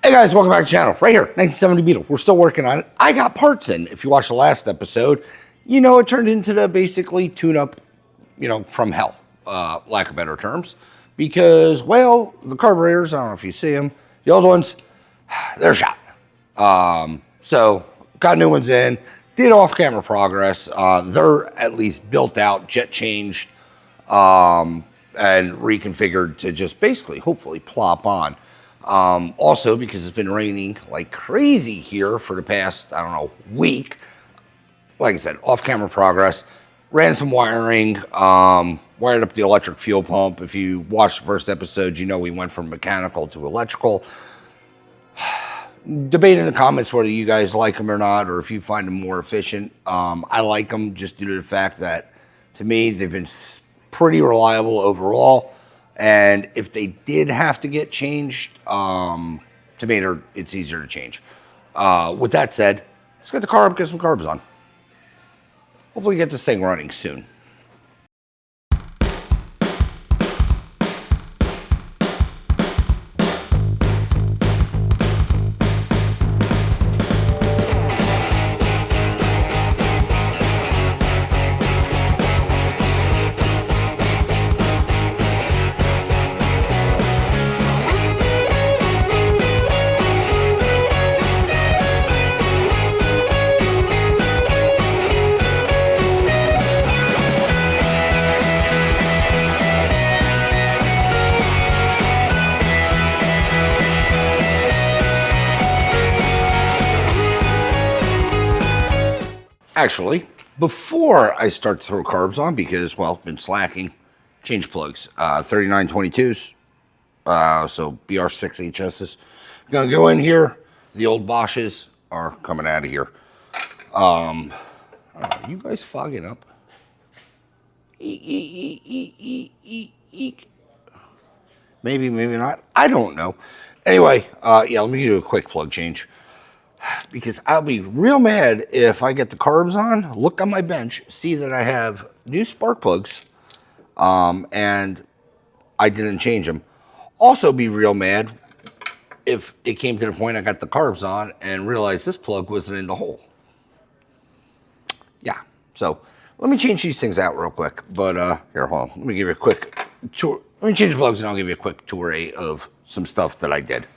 Hey guys, welcome back to the channel. Right here, 1970 Beetle. We're still working on it. I got parts in. If you watched the last episode, you know it turned into the basically tune-up, from hell, lack of better terms. Because, well, the carburetors, I don't know if you see them, the old ones, they're shot. So, got new ones in, did off-camera progress. They're at least built out, jet changed, and reconfigured to just basically, hopefully, plop on. Also, because it's been raining like crazy here for the past, week. Like I said, off-camera progress. Ran some wiring, wired up the electric fuel pump. If you watched the first episode, you know we went from mechanical to electrical. Debate in the comments whether you guys like them or not, or if you find them more efficient. I like them just due to the fact that, to me, they've been pretty reliable overall. And if they did have to get changed, to me, it's easier to change. With that said, let's get the car up, get some carbs on. Hopefully get this thing running soon. Actually, before I start to throw carbs on, because, well, been slacking, change plugs. 3922s, so BR6HSs. Gonna go in here. The old Bosches are coming out of here. I don't know, are you guys fogging up? Maybe, maybe not. I don't know. Anyway, yeah, let me do a quick plug change. Because I'll be real mad if I get the carbs on, look on my bench, see that I have new spark plugs, and I didn't change them. Also be real mad if it came to the point I got the carbs on and realized this plug wasn't in the hole. Yeah, so let me change these things out real quick. But here, hold on, let me give you a quick tour. Let me change the plugs and I'll give you a quick tour of some stuff that I did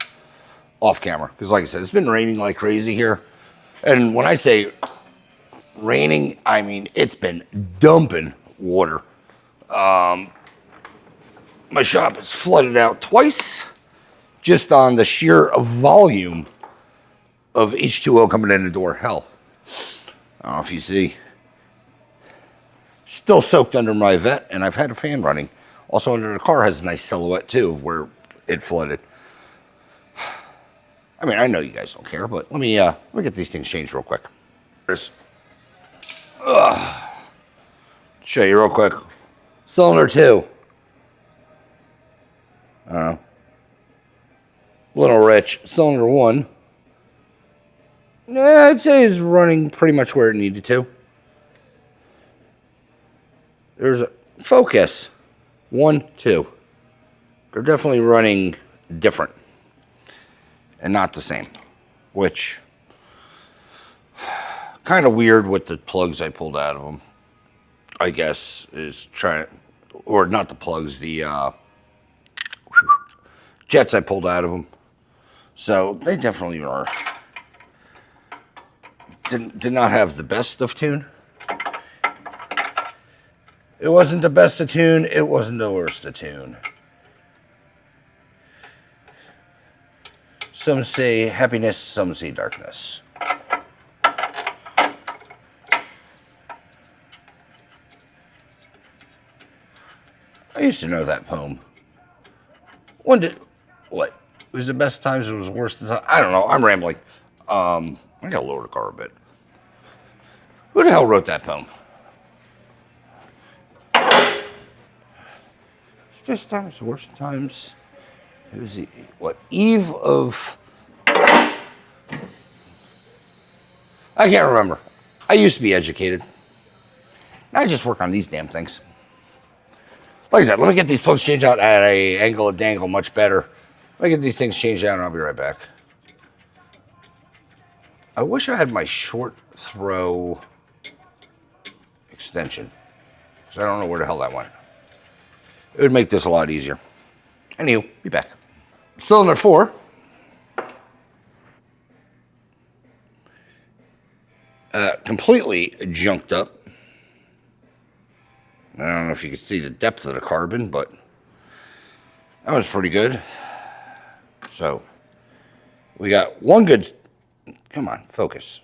off camera, because like I said, it's been raining like crazy here. And when I say raining, I mean it's been dumping water. My shop is flooded out twice just on the sheer volume of H2O coming in the door. Hell, I don't know if you see, still soaked under my vet, and I've had a fan running. Also under the car has a nice silhouette too where it flooded. I mean, I know you guys don't care, but let me get these things changed real quick. Show you real quick. Cylinder 2. I don't know. A little rich. Cylinder 1. I'd say it's running pretty much where it needed to. There's a Focus 1, 2. They're definitely running different and not the same, which kind of weird with the plugs I pulled out of them. I guess is trying, or not the plugs, the jets I pulled out of them. So they definitely are. Did not have the best of tune. It wasn't the best of tune. It wasn't the worst of tune. Some say happiness, some say darkness. I used to know that poem. What? It was the best times, it was the worst of times. I don't know, I'm rambling. I gotta lower the car a bit. Who the hell wrote that poem? Best times, worst times. It was eve of... I can't remember. I used to be educated. Now I just work on these damn things. Like I said, let me get these plugs changed out at an angle of dangle much better. Let me get these things changed out and I'll be right back. I wish I had my short throw extension, because I don't know where the hell that went. It would make this a lot easier. Anywho, be back. Cylinder 4. Completely junked up. I don't know if you can see the depth of the carbon, but that was pretty good. So we got one good, come on, focus.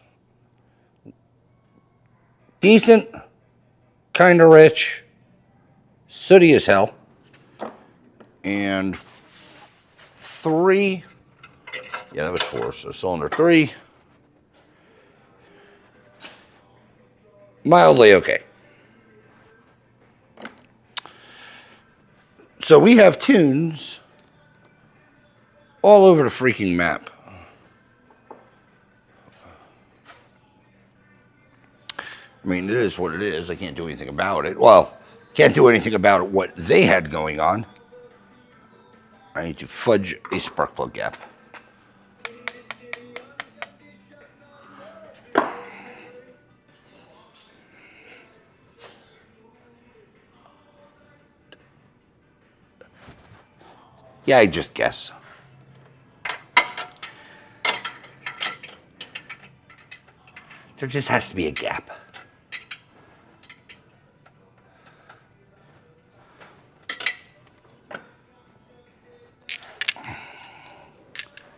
Decent, kind of rich, sooty as hell. And 3, yeah, that was 4, so cylinder 3. Mildly okay. So we have tunes all over the freaking map. I mean, it is what it is. I can't do anything about it. Well, can't do anything about what they had going on. I need to fudge a spark plug gap. Yeah, I just guess. There just has to be a gap.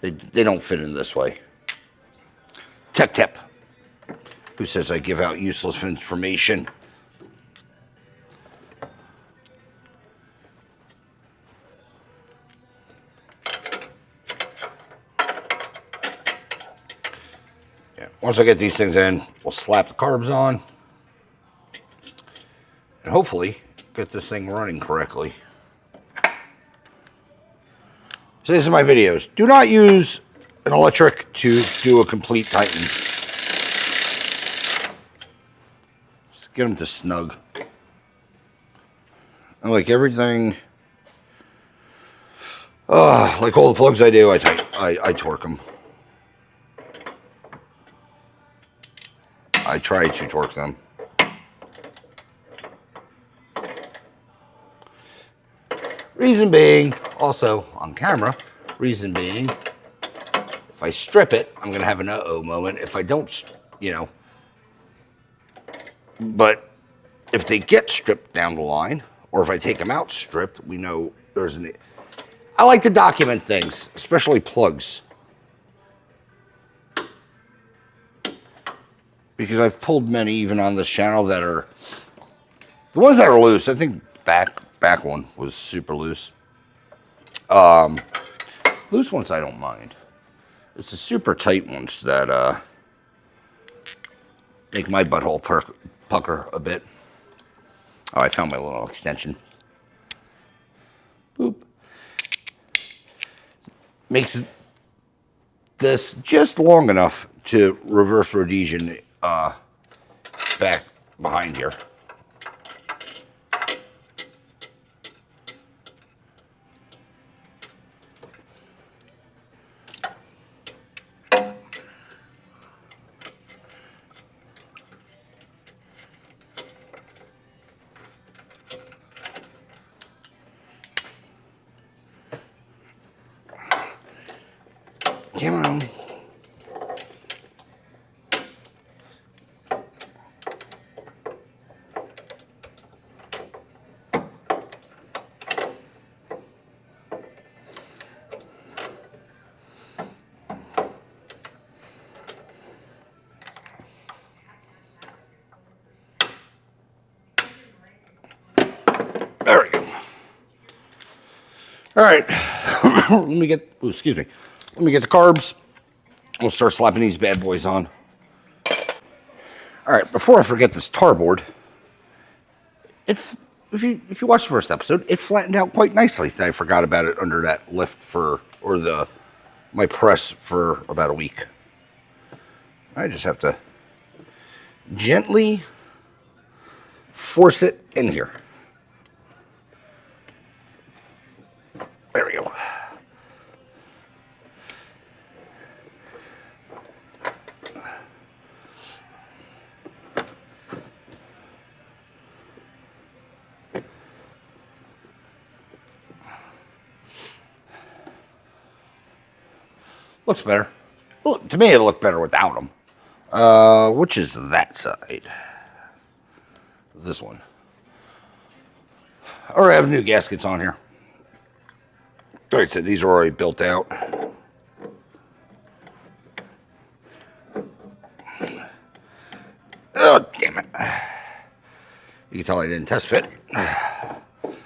They don't fit in this way. Tech Tip, who says I give out useless information. Yeah, once I get these things in, we'll slap the carbs on. And hopefully get this thing running correctly. So these are my videos. Do not use an electric to do a complete Titan. Just get them to snug. I like everything. Like all the plugs I do, I torque them. I try to torque them. Reason being, also on camera, reason being, if I strip it, I'm going to have an uh-oh moment. If I don't, you know. But if they get stripped down the line, or if I take them out stripped, we know there's an... I like to document things, especially plugs. Because I've pulled many, even on this channel, that are... The ones that are loose, I think back one was super loose. Loose ones I don't mind. It's the super tight ones that make my butthole pucker a bit. Oh, I found my little extension. Boop. Makes this just long enough to reverse Rhodesian back behind here. Come on. There we go. All right. Let me get, oh, excuse me. Let me get the carbs. We'll start slapping these bad boys on. All right, before I forget this tar board, if you watch the first episode, it flattened out quite nicely. I forgot about it under that lift my press for about a week. I just have to gently force it in here. There we go. Looks better. Well, to me, it looked better without them. Which is that side? This one. Or I have new gaskets on here. All right, so these are already built out. Oh, damn it. You can tell I didn't test fit. Let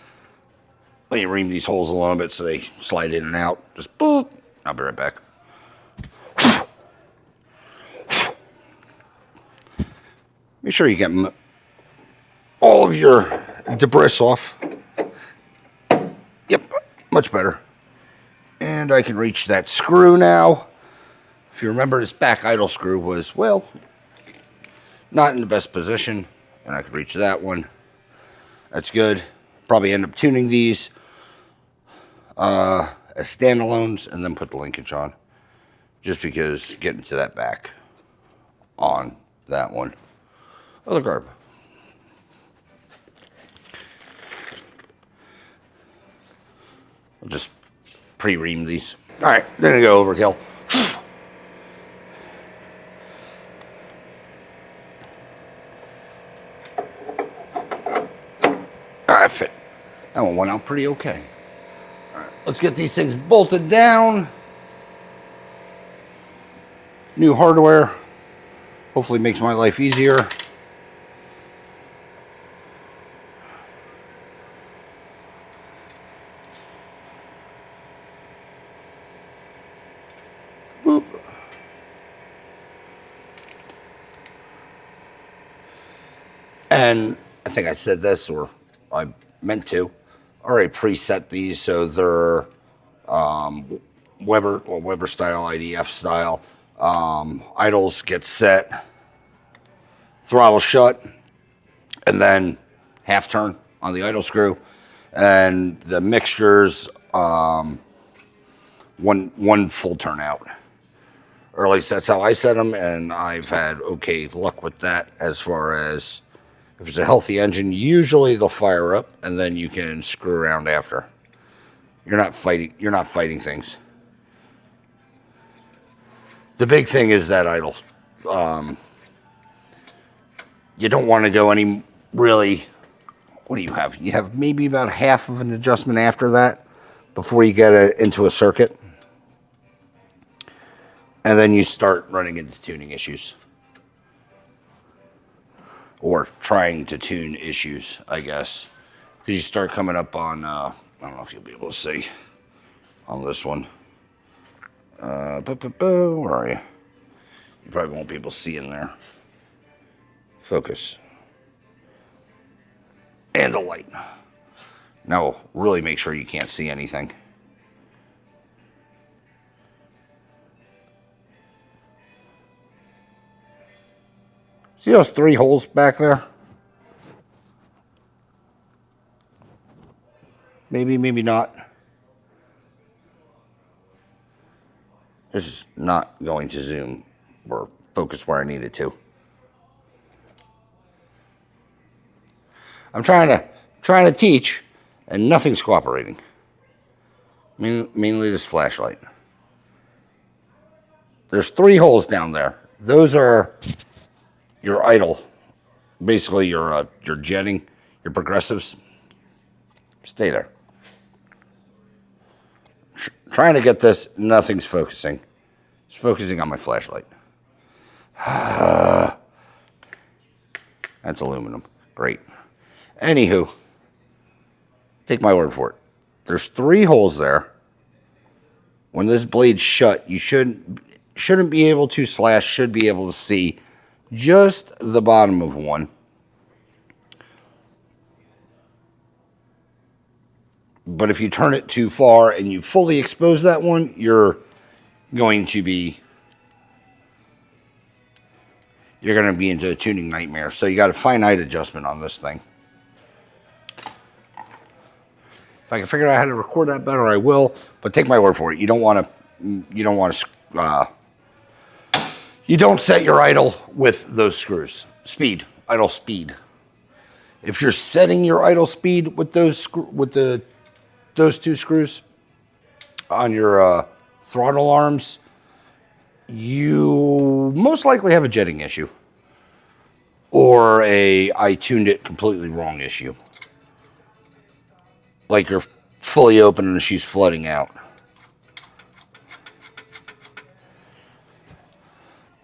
me ream these holes a little bit so they slide in and out. Just boop. I'll be right back. Make sure you get all of your debris off. Yep, much better. And I can reach that screw now. If you remember, this back idle screw was, well, not in the best position. And I can reach that one. That's good. Probably end up tuning these as standalones and then put the linkage on. Just because getting to that back on that one. Other carb. I'll just pre-ream these. All right, then I go overkill. All right, fit. That one went out pretty okay. All right, let's get these things bolted down. New hardware. Hopefully makes my life easier. Boop. And I think I said this, or I meant to. I already preset these so they're Weber style, IDF style. Idles get set, throttle shut, and then half turn on the idle screw, and the mixtures one full turn out. Or at least that's how I set them, and I've had okay luck with that. As far as if it's a healthy engine, usually they'll fire up, and then you can screw around after. You're not fighting things. The big thing is that idle. You don't want to go any really. What do you have? You have maybe about half of an adjustment after that before you get into a circuit. And then you start running into tuning issues. Or trying to tune issues, I guess. Because you start coming up on, I don't know if you'll be able to see on this one. Where are you? You probably won't be able to see in there. Focus. And a light. Now, really make sure you can't see anything. See those 3 holes back there? Maybe, maybe not. This is not going to zoom or focus where I need it to. I'm trying to teach, and nothing's cooperating. Mainly this flashlight. There's 3 holes down there. Those are your idle, basically your jetting, your progressives. Stay there. Trying to get this, nothing's focusing. It's focusing on my flashlight. That's aluminum. Great. Anywho, take my word for it. There's 3 holes there. When this blade's shut, you shouldn't be able to / should be able to see just the bottom of one. But if you turn it too far and you fully expose that one, you're going to be into a tuning nightmare. So you got a finite adjustment on this thing. If I can figure out how to record that better, I will. But take my word for it. You don't want to. You don't set your idle with those screws. Speed, idle speed. If you're setting your idle speed with those 2 screws on your throttle arms, you most likely have a jetting issue or a I tuned it completely wrong issue. Like you're fully open and she's flooding out.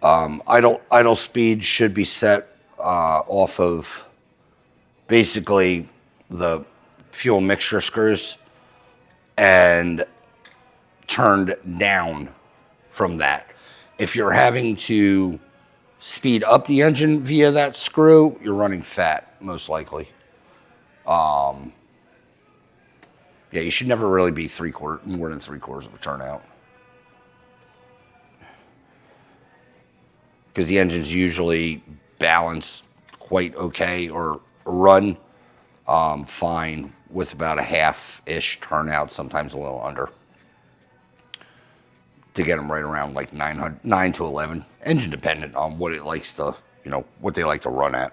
Idle speed should be set off of basically the fuel mixture screws and turned down from that. If you're having to speed up the engine via that screw, you're running fat, most likely. Yeah, you should never really be more than 3/4 of a turnout. Because the engines usually balance quite okay or run fine with about a half-ish turnout, sometimes a little under, to get them right around like 9 to 11, engine dependent on what it likes to, what they like to run at.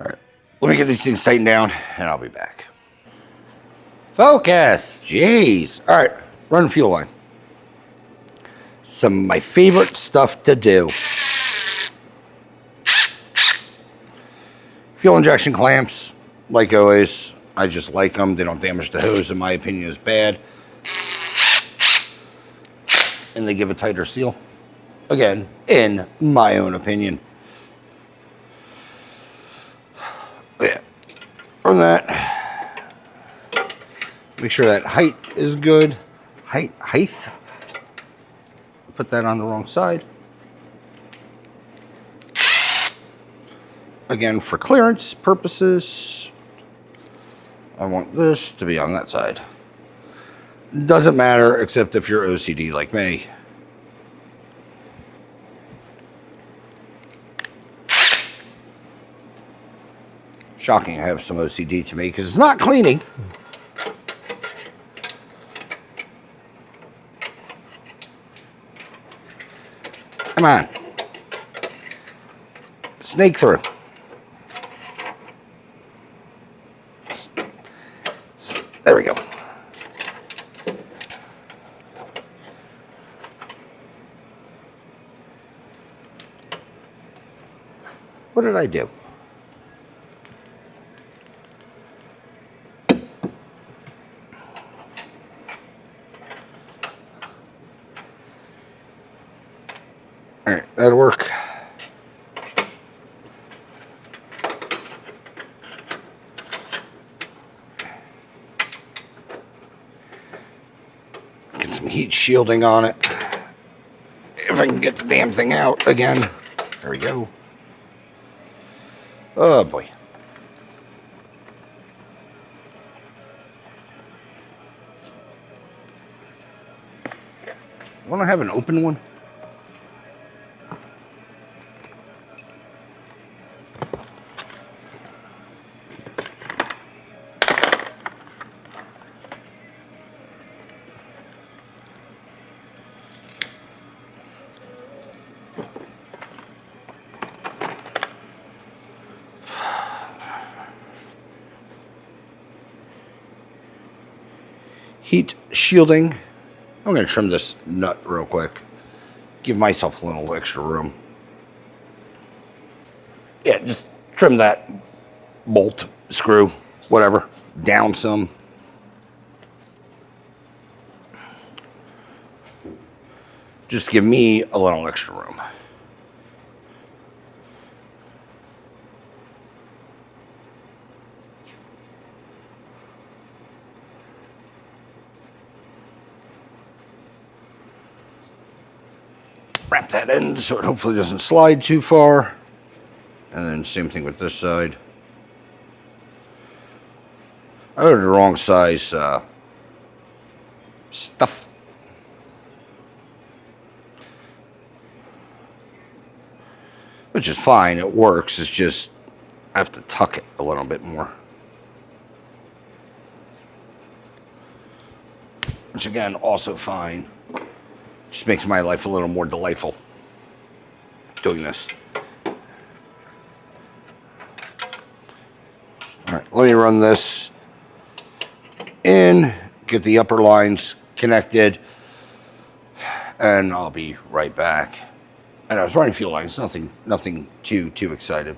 All right, let me get these things tightened down and I'll be back. Focus, jeez. All right, run fuel line. Some of my favorite stuff to do. Fuel injection clamps, like always, I just like them. They don't damage the hose, in my opinion, is bad. And they give a tighter seal. Again, in my own opinion. Yeah. From that, make sure that height is good. Height. Put that on the wrong side. Again, for clearance purposes, I want this to be on that side. Doesn't matter, except if you're OCD like me. Shocking I have some OCD to me because it's not cleaning. Come on. Snake through. There we go. What did I do? All right, that'll work. Get some heat shielding on it. If I can get the damn thing out again. There we go. Oh boy. Want to have an open one? Heat shielding. I'm going to trim this nut real quick. Give myself a little extra room. Yeah, just trim that bolt, screw, whatever, down some. Just give me a little extra room. Wrap that in so it hopefully doesn't slide too far. And then same thing with this side. I ordered the wrong size stuff. Which is fine, it works, it's just I have to tuck it a little bit more. Which again, also fine. Just makes my life a little more delightful doing this. All right, let me run this in, get the upper lines connected, and I'll be right back. And I was running fuel lines, nothing too exciting.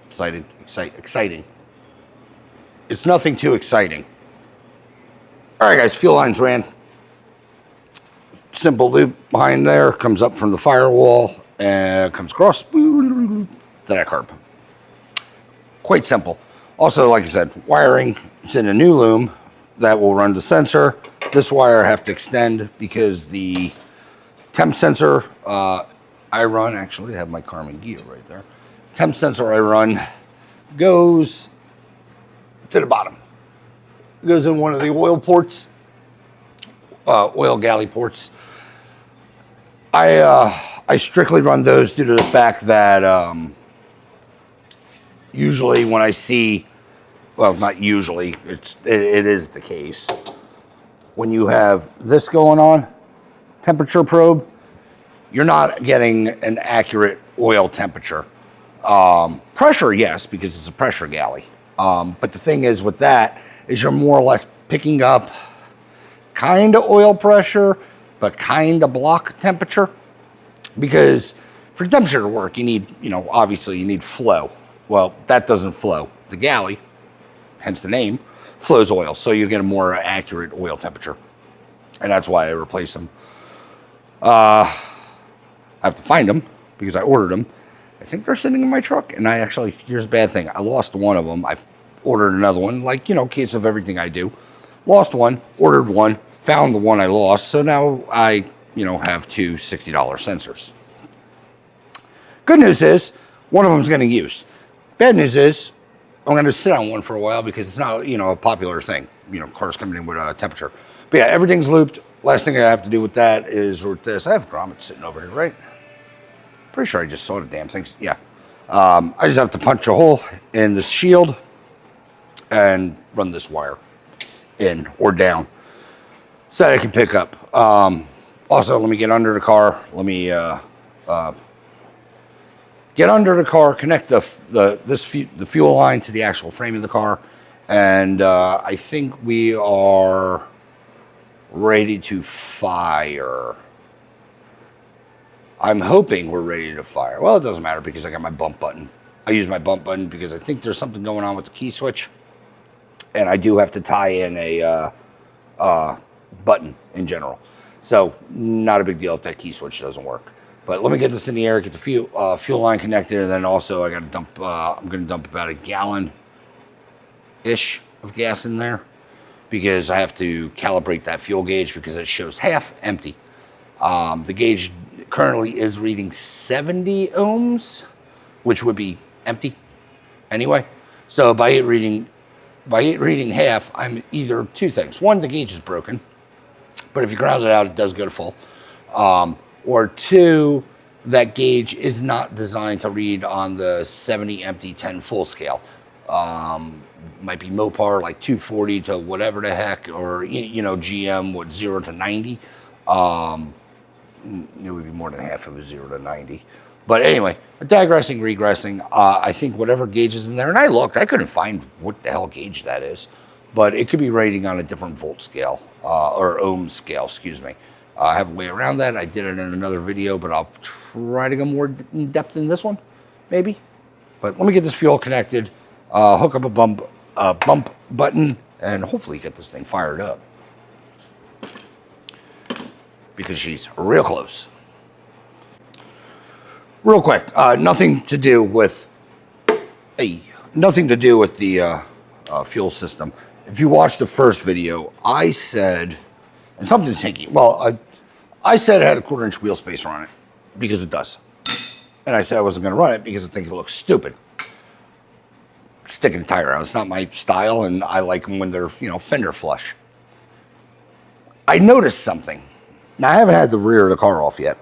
Exciting. It's nothing too exciting. All right, guys, fuel lines ran. Simple loop behind there, comes up from the firewall and comes across to that carb. Quite simple. Also, like I said, wiring, it's in a new loom that will run the sensor. This wire I have to extend because the temp sensor I run, actually I have my Carmen gear right there. Temp sensor I run goes to the bottom. It goes in one of the oil ports, oil galley ports. I strictly run those due to the fact that usually when I see, well, not usually, it is the case. When you have this going on, temperature probe, you're not getting an accurate oil temperature. Pressure, yes, because it's a pressure galley. But the thing is with that is you're more or less picking up kind of oil pressure, but kind of block temperature. Because for temperature to work, you need, obviously you need flow. Well, that doesn't flow. The galley, hence the name, flows oil. So you get a more accurate oil temperature. And that's why I replace them. I have to find them because I ordered them. I think they're sitting in my truck. And here's a bad thing. I lost one of them. I've ordered another one, like, case of everything I do. Lost one, ordered one, found the one I lost. So now I, have two $60 sensors. Good news is one of them is getting used. Bad news is I'm going to sit on one for a while because it's not, a popular thing. Cars coming in with a temperature. But yeah, everything's looped. Last thing I have to do with that is with this. I have grommets sitting over here, right? Pretty sure I just saw the damn things. Yeah. I just have to punch a hole in the shield and run this wire in or down so that I can pick up. Also, let me get under the car. Let me get under the car, connect the fuel line to the actual frame of the car, and I think we are ready to fire. I'm hoping we're ready to fire. Well, it doesn't matter because I got my bump button. I use my bump button because I think there's something going on with the key switch, and I do have to tie in a button in general. So not a big deal if that key switch doesn't work. But let me get this in the air, get the fuel line connected, and then also I got to dump. I'm going to dump about a gallon-ish of gas in there because I have to calibrate that fuel gauge because it shows half empty. The gauge currently is reading 70 ohms, which would be empty anyway. So by it reading half, I'm either two things. One, the gauge is broken, but if you ground it out, it does go to full. Or two, that gauge is not designed to read on the 70 empty, 10 full scale. Might be Mopar like 240 to whatever the heck, or GM 0 to 90. It would be more than half of a 0 to 90. But anyway, regressing. I think whatever gauge is in there, and I looked, I couldn't find what the hell gauge that is, but it could be rating on a different volt scale or ohm scale, excuse me. I have a way around that. I did it in another video, but I'll try to go more in depth in this one, maybe. But let me get this fuel connected, hook up a bump button, and hopefully get this thing fired up. Because she's real close. Real quick, nothing to do with the fuel system. If you watched the first video, I said, and something's hinky. Well, I said it had a 1/4-inch wheel spacer on it because it does. And I said I wasn't going to run it because I think it looks stupid. Sticking a tire out. It's not my style, and I like them when they're, fender flush. I noticed something. Now, I haven't had the rear of the car off yet.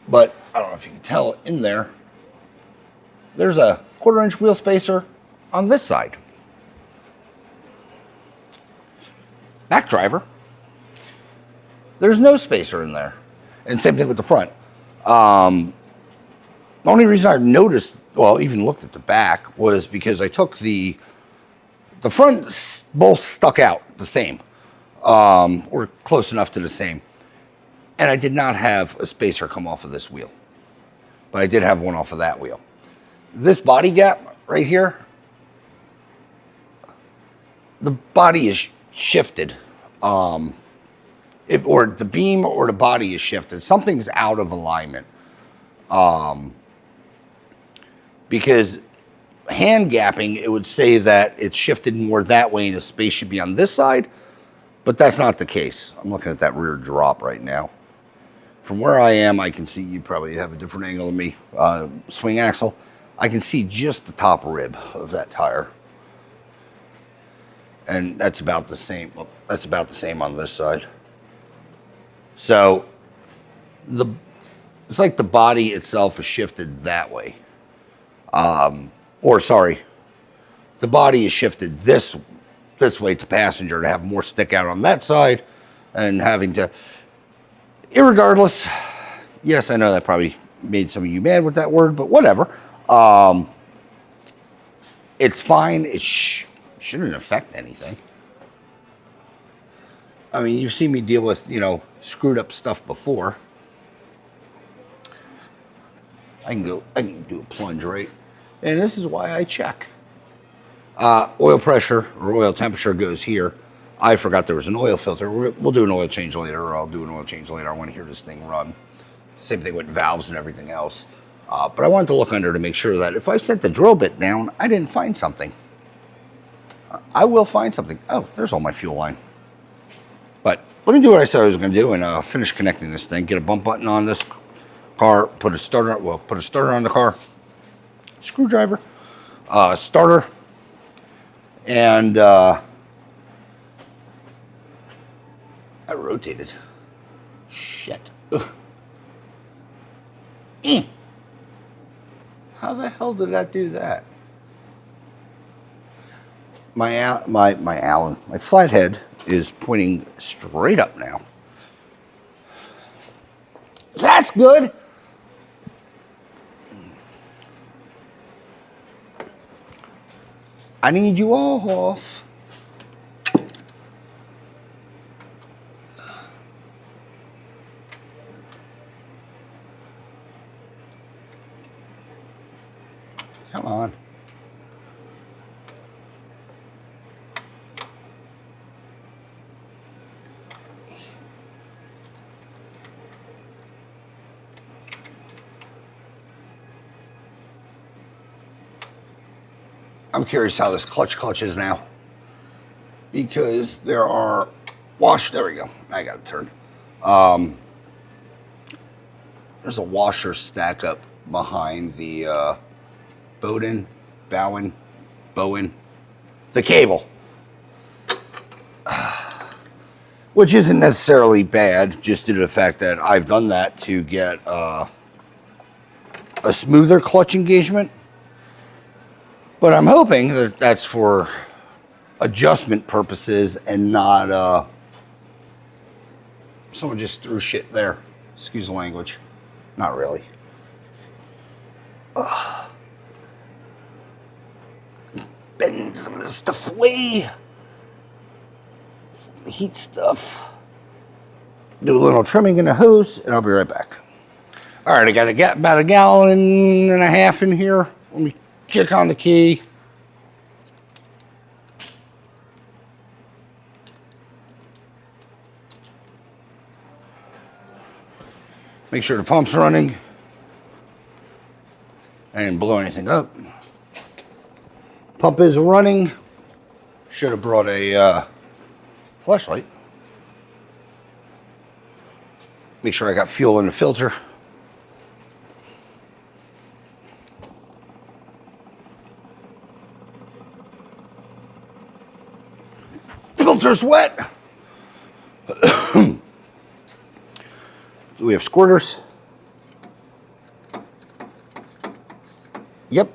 But I don't know if you can tell in there. There's a 1/4-inch wheel spacer on this side. Back driver, there's no spacer in there. And same thing with the front. The only reason I noticed, well, even looked at the back, was because I took the The front both stuck out the same, or close enough to the same. And I did not have a spacer come off of this wheel, but I did have one off of that wheel. This body gap right here, the body is shifted. Or the beam or the body is shifted. Something's out of alignment. Because hand gapping, it would say that it's shifted more that way and the space should be on this side, but that's not the case. I'm looking at that rear drop right now. From where I am, I can see, you probably have a different angle than me, swing axle. I can see just the top rib of that tire. And that's about the same. That's about the same on this side. So it's like the body itself is shifted that way. Or sorry, the body is shifted this way to passenger to have more stick out on that side, and having to. Irregardless, yes, I know that probably made some of you mad with that word, but whatever. It's fine. It shouldn't affect anything. I mean, you've seen me deal with, screwed up stuff before. I can do a plunge, right? And this is why I check. Oil pressure or oil temperature goes here. I forgot there was an oil filter. We'll do an oil change later, or I'll do an oil change later. I want to hear this thing run. Same thing with valves and everything else. But I wanted to look under to make sure that if I set the drill bit down, I didn't find something. I will find something. Oh, there's all my fuel line. But let me do what I said I was going to do and finish connecting this thing. Get a bump button on this car. Put a starter on the car. Screwdriver. Starter. And I rotated. Shit. How the hell did that do that? My flathead is pointing straight up now. That's good. I need you off. Come on. I'm curious how this clutch is now, because there are there we go. I got it turned. There's a washer stack up behind the Bowen, the cable, which isn't necessarily bad, just due to the fact that I've done that to get a smoother clutch engagement. But I'm hoping that that's for adjustment purposes and not, someone just threw shit there. Excuse the language. Not really. Bending some of this stuff away. Heat stuff. Do a little trimming in the hose, and I'll be right back. All right, I got about a gallon and a half in here. Let me kick on the key. Make sure the pump's running. I didn't blow anything up. Pump is running. Should have brought a flashlight. Make sure I got fuel in the filter. Filter's wet. Do we have squirters? Yep.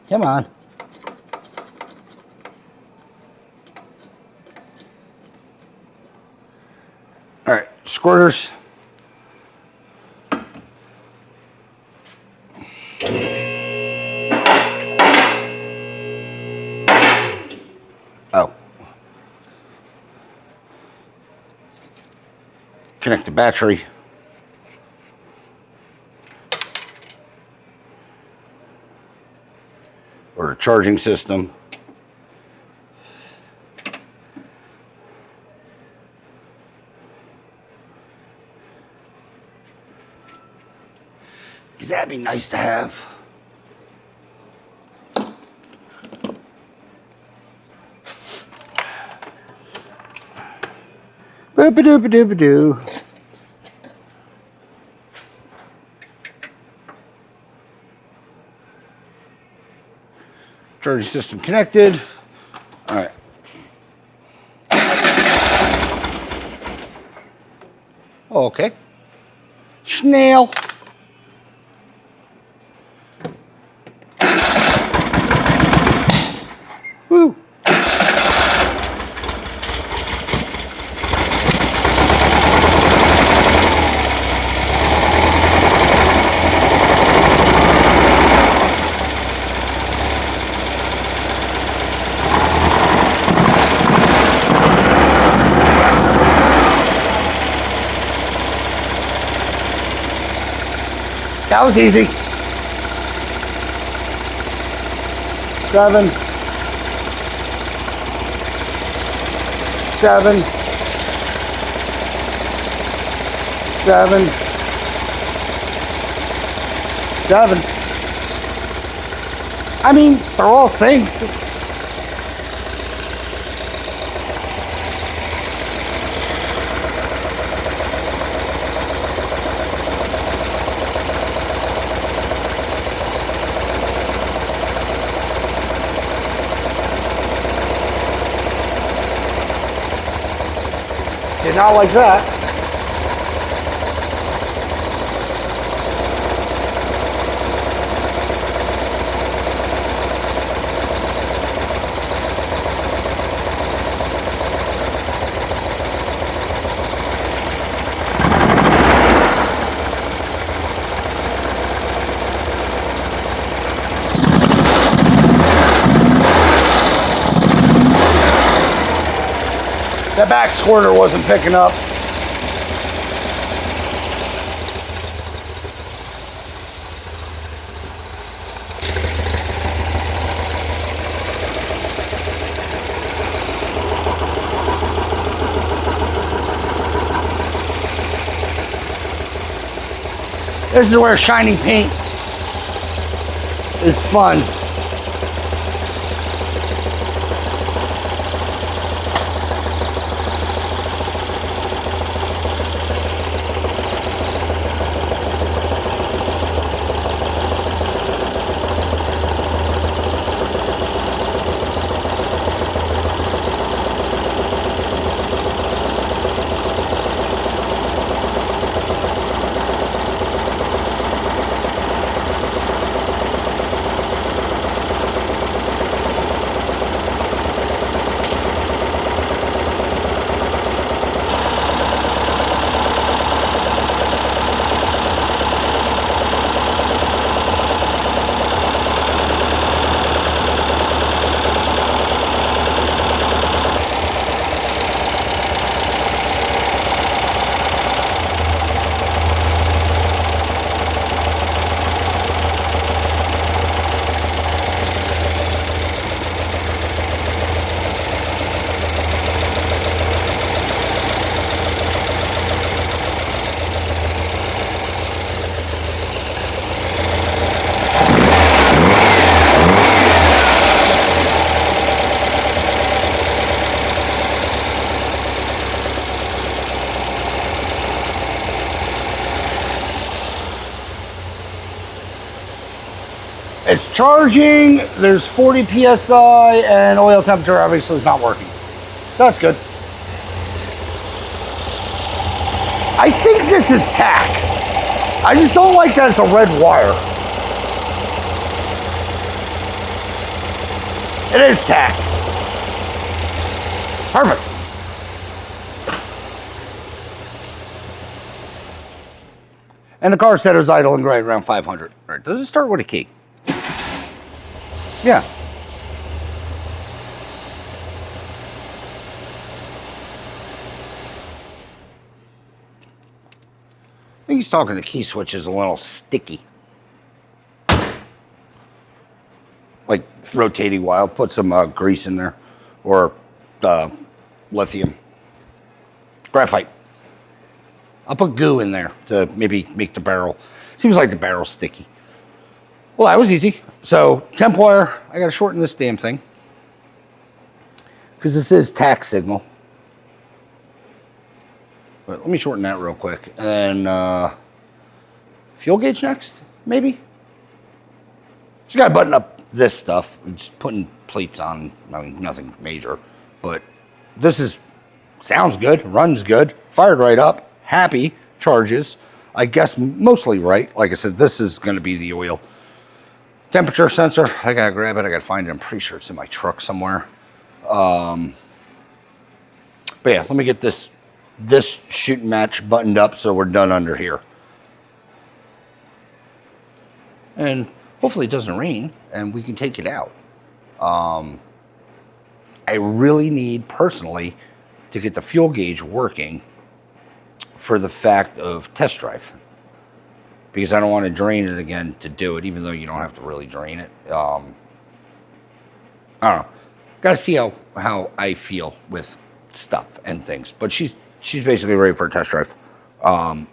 Come on. All right, squirters. Connect the battery. Or a charging system. Because that'd be nice to have. Boop-a-doop-a-doop-a-doo. Charging system connected. All right. Okay. Snail. Woo. That was easy. 7, 7, 7, 7. I mean, they're all synced. Did not like that. That back squirter wasn't picking up. This is where shiny paint is fun. It's charging, there's 40 PSI, and oil temperature obviously is not working. So that's good. I think this is tack. I just don't like that it's a red wire. It is tack. Perfect. And the car said it was idling right around 500. All right, does it start with a key? Yeah. think he's talking the key switch is a little sticky. Like rotating while. Put some grease in there. Or lithium. Graphite. I'll put goo in there to maybe make the barrel. Seems like the barrel's sticky. Well, that was easy. So, temp wire. I got to shorten this damn thing. Because this is tack signal. But let me shorten that real quick. And fuel gauge next, maybe? Just got to button up this stuff. I'm just putting plates on. I mean, nothing major. But this sounds good, runs good, fired right up, happy, charges. I guess mostly right. Like I said, this is going to be the oil. Temperature sensor, I got to grab it. I got to find it. I'm pretty sure it's in my truck somewhere. But yeah, let me get this shooting match buttoned up so we're done under here. And hopefully it doesn't rain and we can take it out. I really need personally to get the fuel gauge working for the fact of test drive. Because I don't want to drain it again to do it, even though you don't have to really drain it. I don't know. Got to see how I feel with stuff and things. But she's basically ready for a test drive.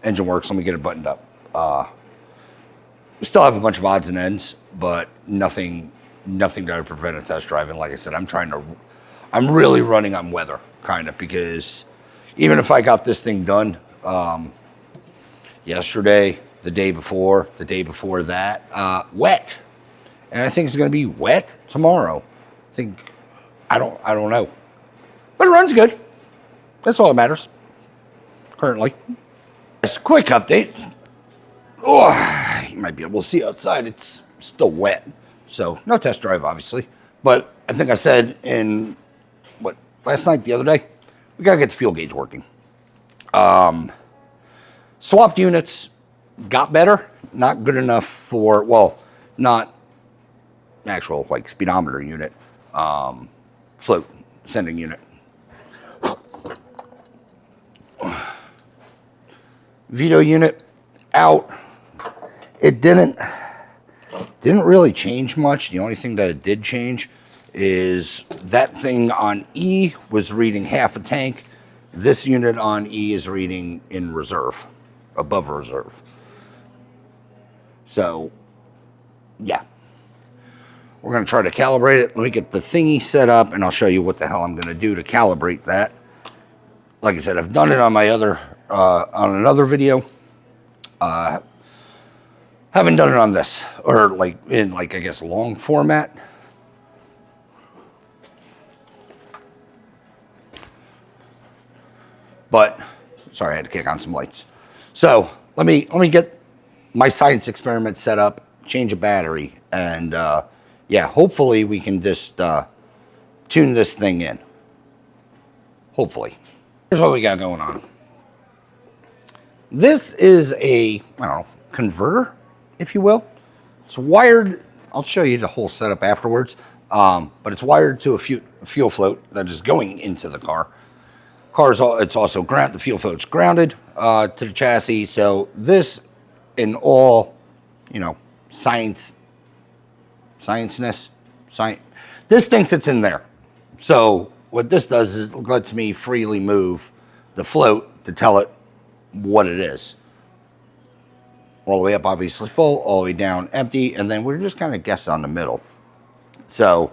Engine works. Let me get it buttoned up. We still have a bunch of odds and ends, but nothing that would prevent a test drive. And like I said, I'm really running on weather, kind of, because even if I got this thing done yesterday, the day before that, wet. And I think it's going to be wet tomorrow. I don't know. But it runs good. That's all that matters. Currently. Just a quick update. Oh, you might be able to see outside. It's still wet. So, no test drive, obviously. But I think I said last night, the other day, we got to get the fuel gauge working. Swapped units, got better. Not good enough for, not actual, speedometer unit. Float sending unit. VW unit out. It didn't really change much. The only thing that it did change is that thing on E was reading half a tank. This unit on E is reading in reserve, above reserve. So, yeah. We're going to try to calibrate it. Let me get the thingy set up, and I'll show you what the hell I'm going to do to calibrate that. Like I said, I've done it on my on another video. Haven't done it on this, or in I guess long format. But sorry, I had to kick on some lights. So let me get my science experiment set up, change a battery, and yeah, hopefully we can just tune this thing in. Hopefully. Here's what we got going on. This is a, converter, if you will. It's wired, I'll show you the whole setup afterwards, but it's wired to a fuel float that is going into the car. It's also grounded, the fuel float's grounded to the chassis, so this, in all, science, this thing sits in there. So what this does is it lets me freely move the float to tell it what it is. All the way up, obviously full, all the way down empty, and then we're just kind of guess on the middle. So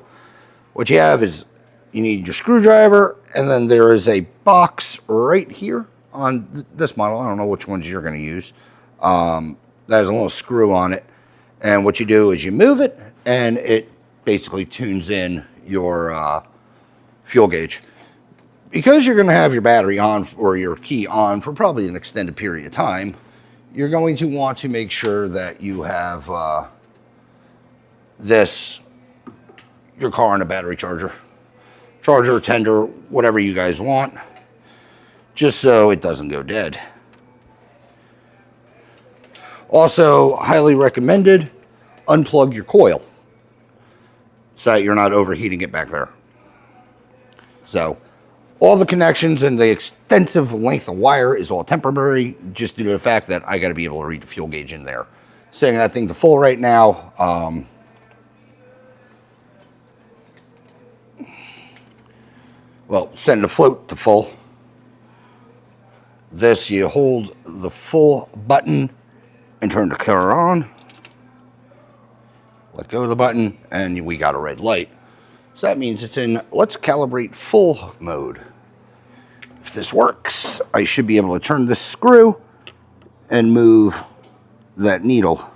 what you have is you need your screwdriver, and then there is a box right here on this model. I don't know which ones you're going to use. There's a little screw on it, and what you do is you move it, and it basically tunes in your fuel gauge. Because you're going to have your battery on or your key on for probably an extended period of time, you're going to want to make sure that you have your car on a battery charger, tender, whatever you guys want, just so it doesn't go dead. Also, highly recommended, unplug your coil so that you're not overheating it back there. So All the connections and the extensive length of wire is all temporary, just due to the fact that I got to be able to read the fuel gauge in there. Setting that thing to full right now. Well, setting the float to full. This, you hold the full button and turn the car on. Let go of the button, and we got a red light. So that means it's in let's calibrate full mode. If this works, I should be able to turn this screw and move that needle.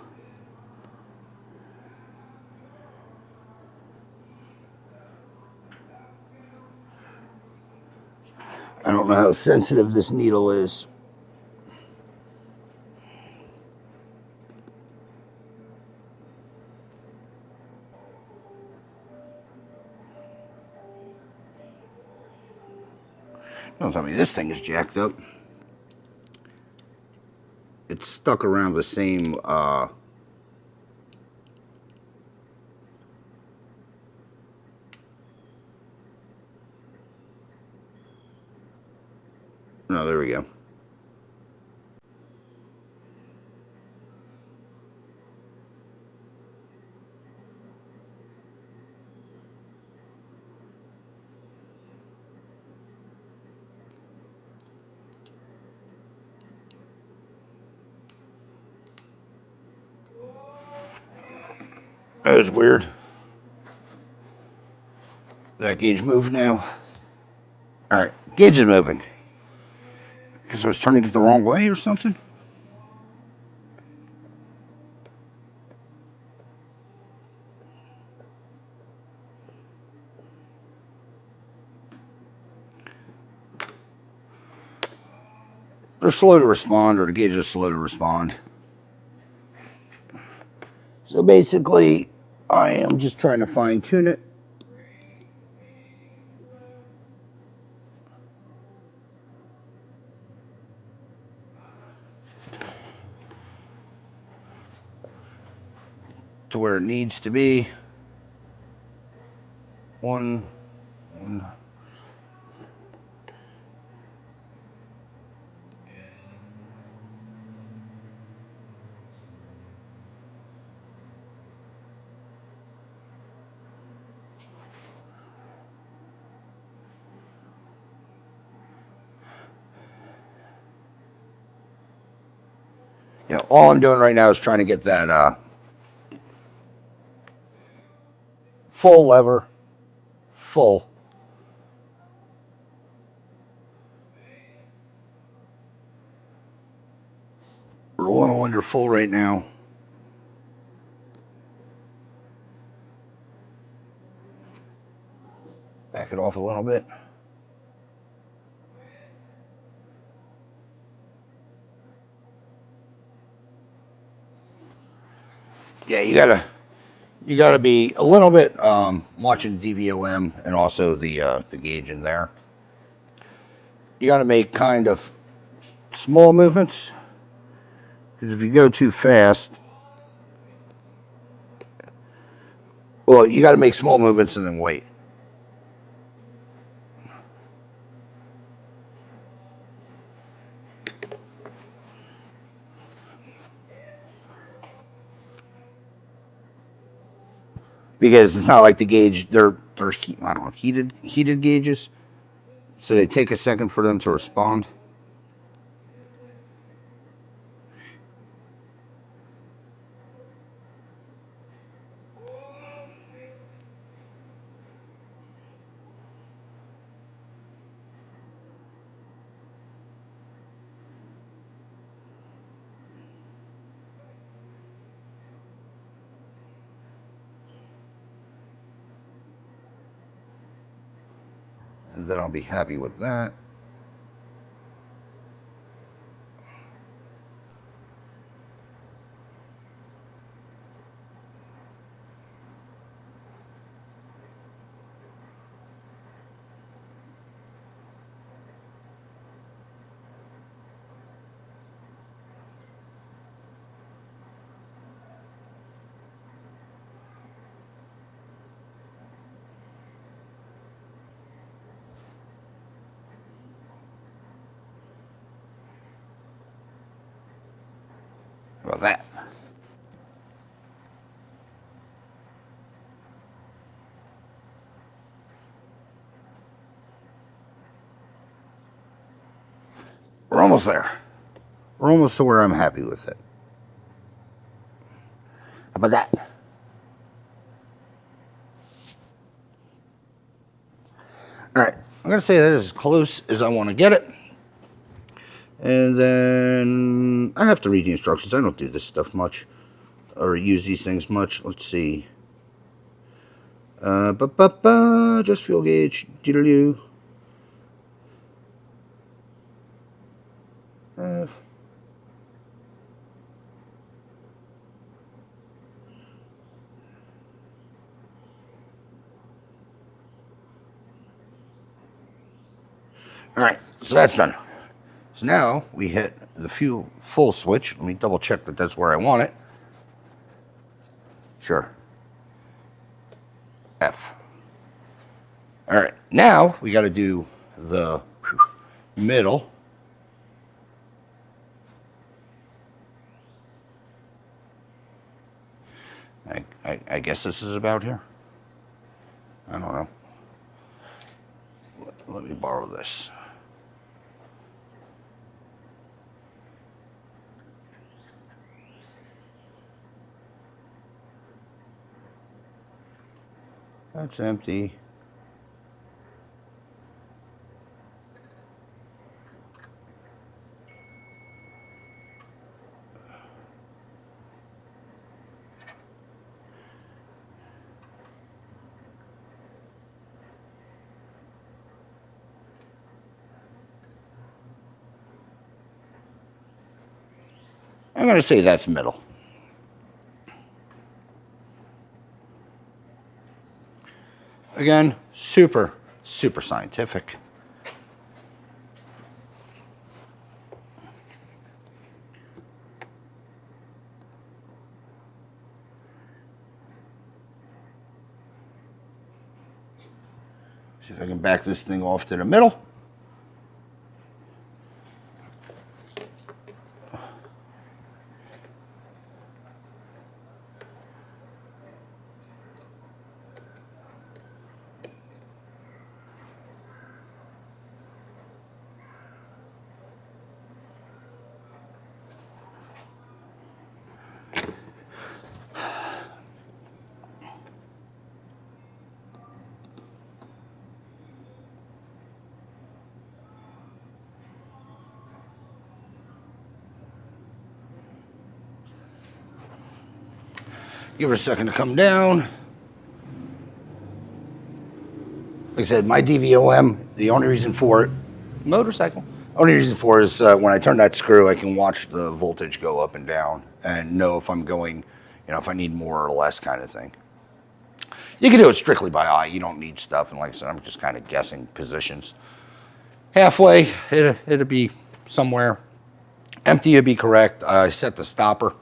I don't know how sensitive this needle is. Don't tell me this thing is jacked up. It's stuck around the same no, there we go. That was weird. That gauge moved now. Alright, gauge is moving. Because I was turning it the wrong way or something? They're slow to respond, or the gauge is slow to respond. So basically, I am just trying to fine tune it. To where it needs to be. One. Yeah, all I'm doing right now is trying to get that full lever full. We're a little under full right now. Back it off a little bit. Yeah, you gotta be a little bit watching DVOM and also the gauge in there. You gotta make kind of small movements, because if you go too fast, well, you gotta make small movements and then wait. Because it's not like the gauge, they're I don't know, heated gauges, so they take a second for them to respond. And then I'll be happy with that. about that? We're almost there. We're almost to where I'm happy with it. How about that? All right, I'm going to say that is as close as I want to get it. And then I have to read the instructions. I don't do this stuff much or use these things much. Let's see. Just fuel gauge. Doodaloo. All right, so that's done. So now we hit the full switch. Let me double check that that's where I want it. Sure. F. All right, now we got to do the middle. I guess this is about here. I don't know. Let me borrow this. That's empty. I'm going to say that's middle. Again, super scientific. See if I can back this thing off to the middle. Give it a second to come down. Like I said, my DVOM, the only reason for it, motorcycle, only reason for it is when I turn that screw, I can watch the voltage go up and down and know if I'm going, if I need more or less kind of thing. You can do it strictly by eye. You don't need stuff. And like I said, I'm just kind of guessing positions. Halfway, it'll be somewhere. Empty would be correct. I set the stopper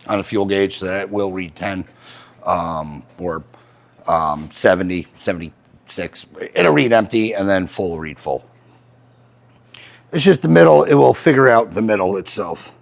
on the fuel gauge so that it will read 10 or 70, 76. It'll read empty and then full will read full. It's just the middle. It will figure out the middle itself.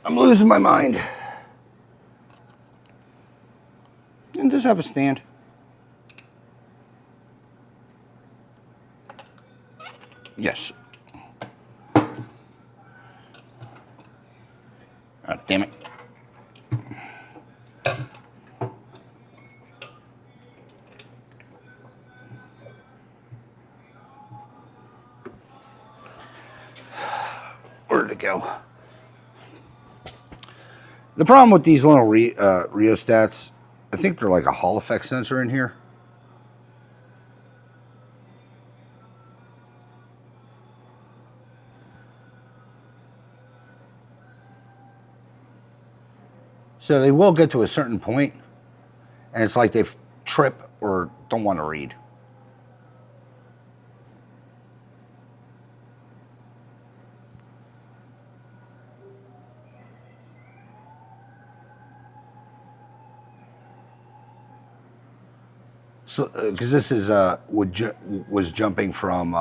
I'm losing my mind. And just have a stand. Yes. Oh, damn it. Where'd it go? The problem with these little rheostats, I think they're like a Hall effect sensor in here. So they will get to a certain point, and it's like they trip or don't want to read. So, because this is was jumping from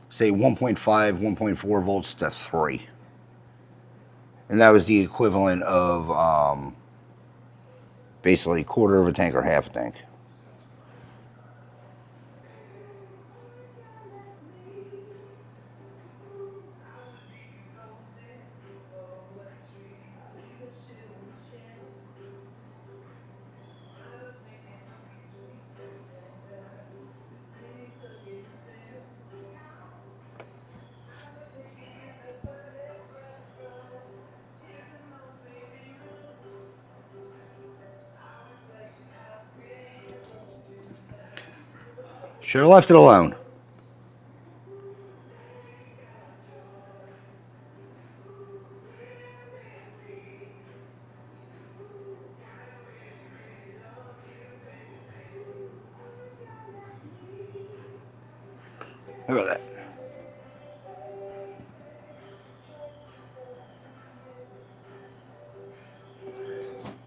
say 1.5, 1.4 volts to 3, and that was the equivalent of basically quarter of a tank or half a tank. Should have left it alone. Look at that.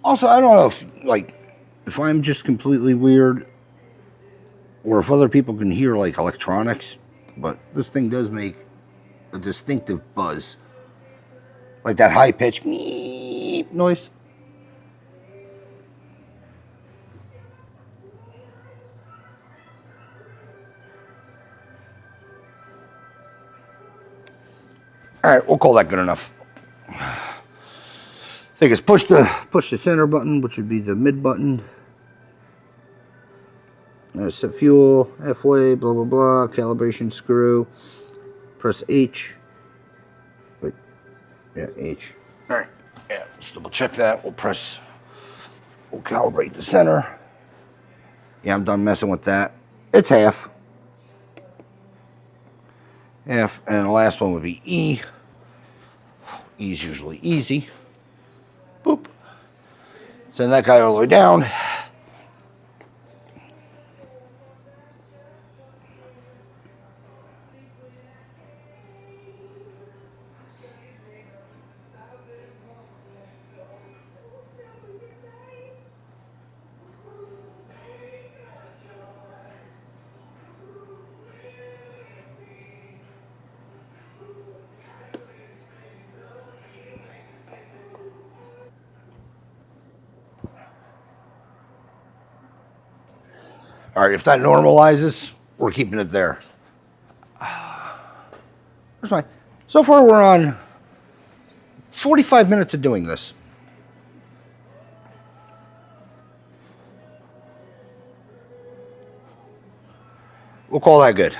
Also, I don't know if I'm just completely weird or if other people can hear like electronics, but this thing does make a distinctive buzz. Like that high pitch meep noise. All right, we'll call that good enough. I think it's push the center button, which would be the mid button. Set fuel, halfway, blah blah blah. Calibration screw. Press H. Wait, yeah, H. All right, yeah. Let's double check that. We'll calibrate the center. Yeah, I'm done messing with that. It's half. Half, and the last one would be E. E is usually easy. Boop. Send that guy all the way down. All right, if that normalizes, we're keeping it there. Where's my... So far, we're on 45 minutes of doing this. We'll call that good.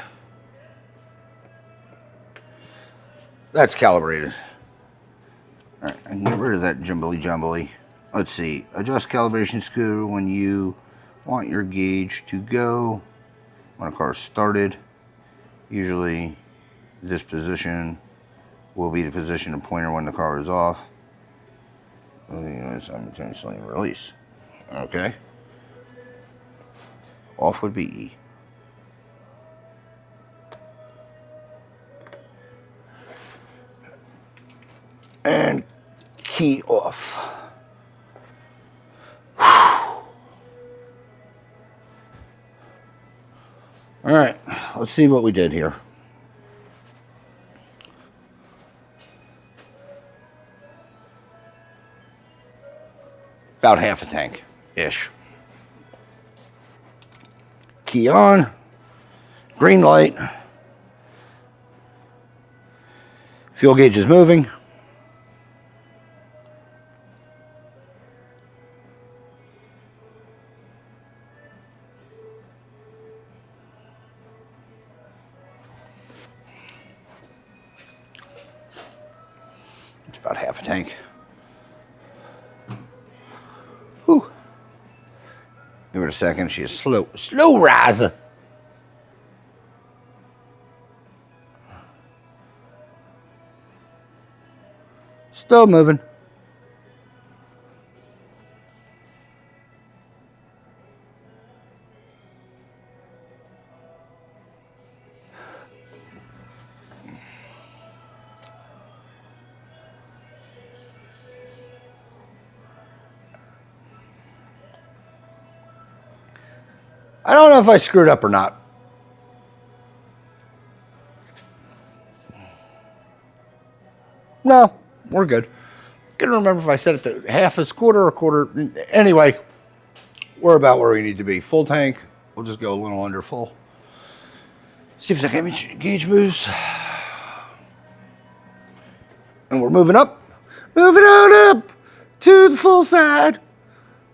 That's calibrated. All right, I can get rid of that jumbly. Let's see. Adjust calibration screw when you want your gauge to go when a car is started. Usually this position will be the position of pointer when the car is off. Simultaneously release. Okay. Off would be E. And key off. All right, let's see what we did here. About half a tank-ish. Key on. Green light. Fuel gauge is moving. It's about half a tank. it a second. She is slow riser. Still moving. I don't know if I screwed up or not. No, we're good. Couldn't remember if I said it to half a quarter or quarter. Anyway, we're about where we need to be. Full tank. We'll just go a little under full. See if the gauge moves. And we're moving up. Moving on up to the full side.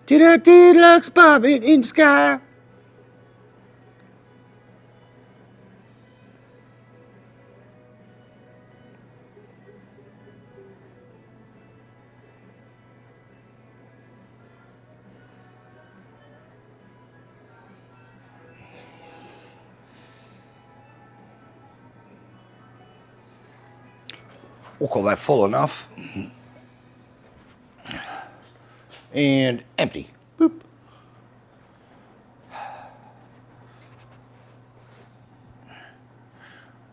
To that deluxe bobbing in the sky. We'll call that full enough. And empty. Boop.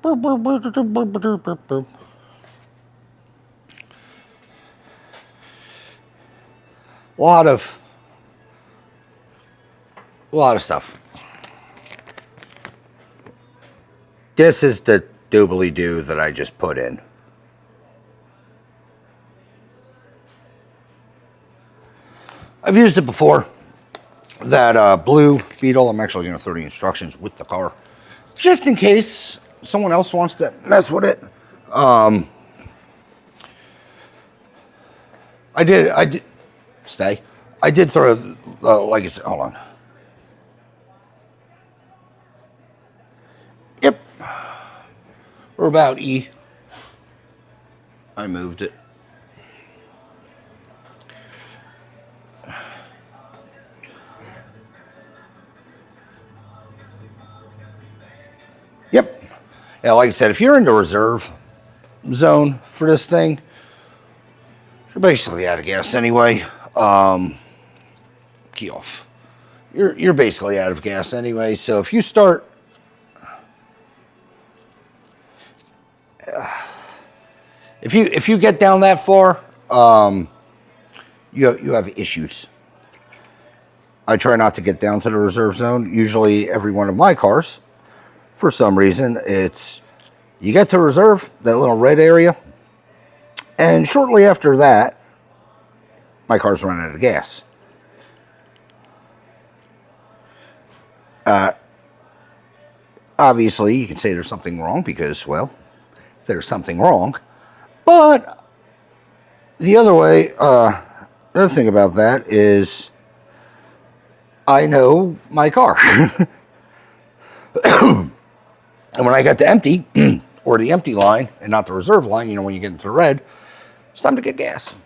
Boop, boop, boop, boop, boop, boop, boop, boop. A lot of stuff. This is the doobly-doo that I just put in. I've used it before. That blue Beetle, I'm actually going to throw the instructions with the car. Just in case someone else wants to mess with it. I did throw, like I said, hold on. Yep. We're about E. I moved it. Yep. Yeah, like I said, if you're in the reserve zone for this thing, you're basically out of gas anyway. Key off. You're basically out of gas anyway. So if you start, if you get down that far, you have issues. I try not to get down to the reserve zone. Usually, every one of my cars, for some reason, it's you get to reserve, that little red area, and shortly after that, my car's running out of gas. Obviously, you can say there's something wrong because, well, there's something wrong. But the other way, the other thing about that is I know my car. And when I got to empty, or the empty line, and not the reserve line, you know, when you get into the red, it's time to get gas.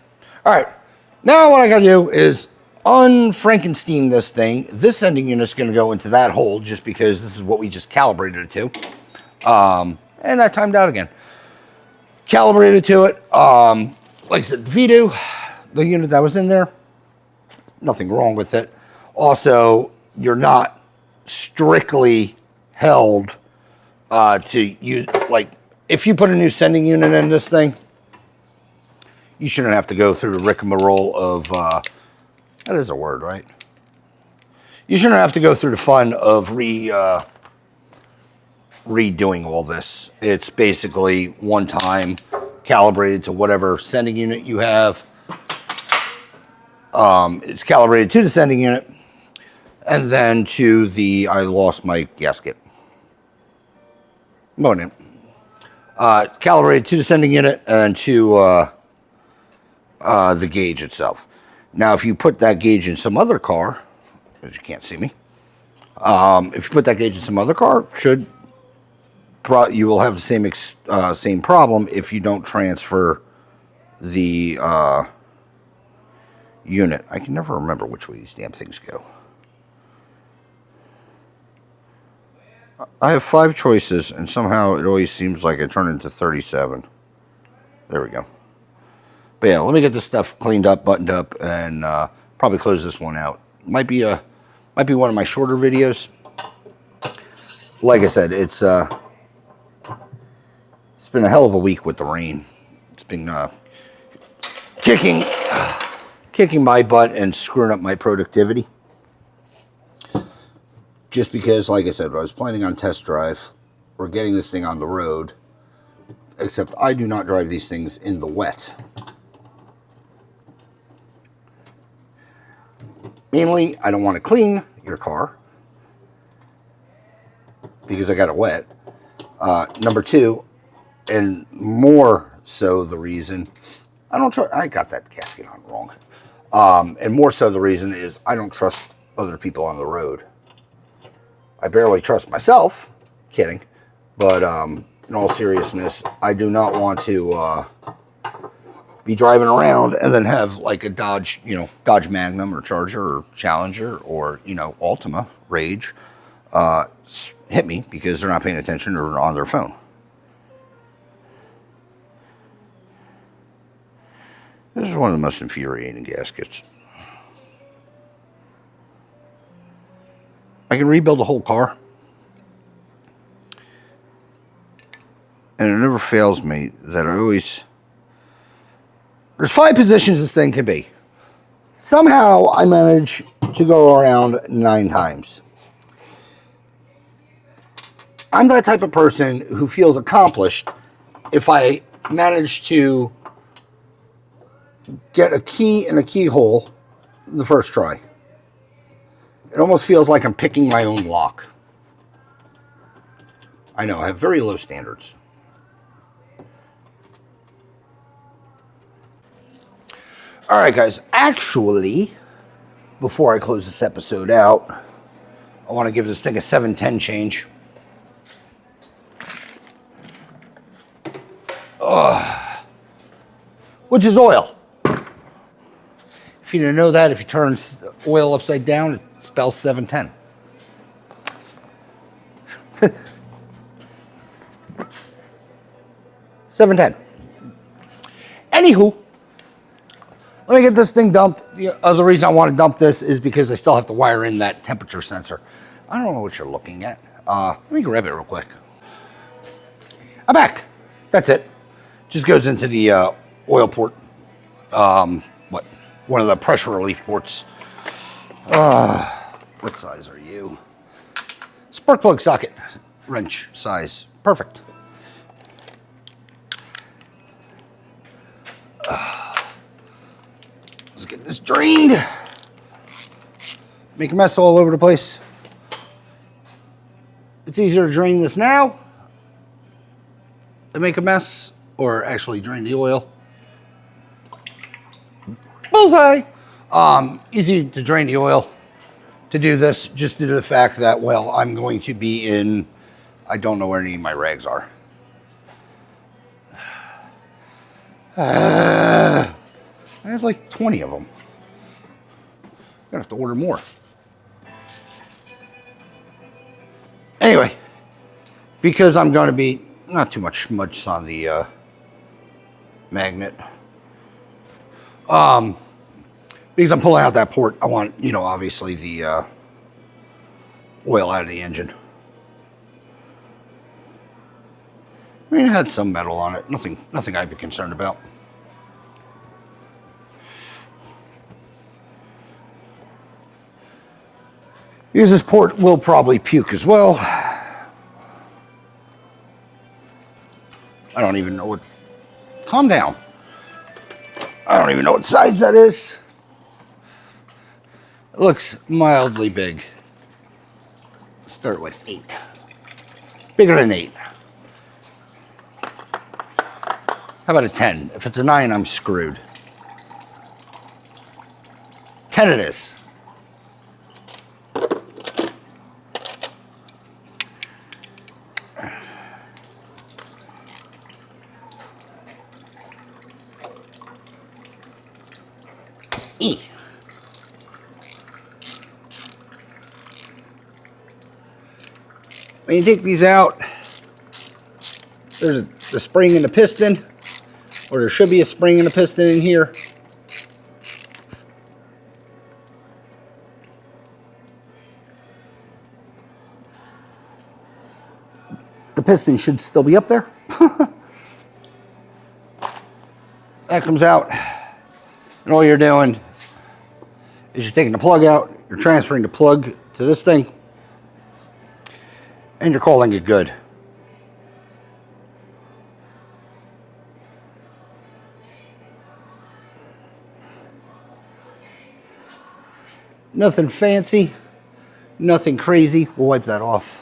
All right, now what I got to do is un-Frankenstein this thing. This sending unit's going to go into that hole just because this is what we just calibrated it to. And that timed out again. Calibrated to it. Like I said, the VW, the unit that was in there, nothing wrong with it. Also, you're not strictly held to use, like, if you put a new sending unit in this thing, you shouldn't have to go through the rigmarole of, that is a word, right? You shouldn't have to go through the fun of redoing all this. It's basically one time calibrated to whatever sending unit you have. It's calibrated to the sending unit and then to the, I lost my gasket. It's calibrated to the sending unit and to the gauge itself. Now, if you put that gauge in some other car, because you can't see me, if you put that gauge in some other car, you will have the same problem if you don't transfer the unit. I can never remember which way these damn things go. I have 5 choices, and somehow it always seems like it turned into 37. There we go. But yeah, let me get this stuff cleaned up, buttoned up, and probably close this one out. Might be one of my shorter videos. Like I said, it's been a hell of a week with the rain. It's been kicking my butt and screwing up my productivity. Just because, like I said, I was planning on test drive. We're getting this thing on the road. Except I do not drive these things in the wet. Mainly, I don't want to clean your car because I got it wet. Number 2, and more so the reason, I got that gasket on wrong. And more so the reason is I don't trust other people on the road. I barely trust myself. Kidding. But in all seriousness, I do not want to be driving around and then have like a Dodge Magnum or Charger or Challenger or, Altima, Rage, hit me because they're not paying attention or on their phone. This is one of the most infuriating gaskets. I can rebuild the whole car. And it never fails me that there's 5 positions this thing can be. Somehow I manage to go around 9 times. I'm that type of person who feels accomplished if I manage to get a key in a keyhole the first try. It almost feels like I'm picking my own lock. I know, I have very low standards. All right, guys. Actually, before I close this episode out, I want to give this thing a 710 change. Which is oil. If you didn't know that, if you turn oil upside down, it spells 710. Anywho, let me get this thing dumped. The other reason I want to dump this is because I still have to wire in that temperature sensor. I don't know what you're looking at. Let me grab it real quick. I'm back. That's it. Just goes into the oil port. One of the pressure relief ports. What size are you? Spark plug socket. Wrench size. Perfect. Let's get this drained. Make a mess all over the place. It's easier to drain this now than make a mess, or actually drain the oil. Bullseye! Easy to drain the oil to do this, just due to the fact that, well, I'm going to be in, I don't know where any of my rags are. I have like 20 of them. I'm gonna have to order more. Anyway, because I'm going to be not too much smudge on the magnet. Because I'm pulling out that port, I want, obviously the oil out of the engine. I mean, it had some metal on it. Nothing I'd be concerned about. Because this port will probably puke as well. I don't even know what... Calm down. I don't even know what size that is. It looks mildly big. Let's start with 8. Bigger than 8. How about a 10? If it's a 9, I'm screwed. 10 it is. E. when you take these out, there's the spring in the piston, or there should be a spring in the piston in here. The piston should still be up there. That comes out, and all you're doing is you're taking the plug out, you're transferring the plug to this thing, and you're calling it good. Nothing fancy, nothing crazy. We'll wipe that off.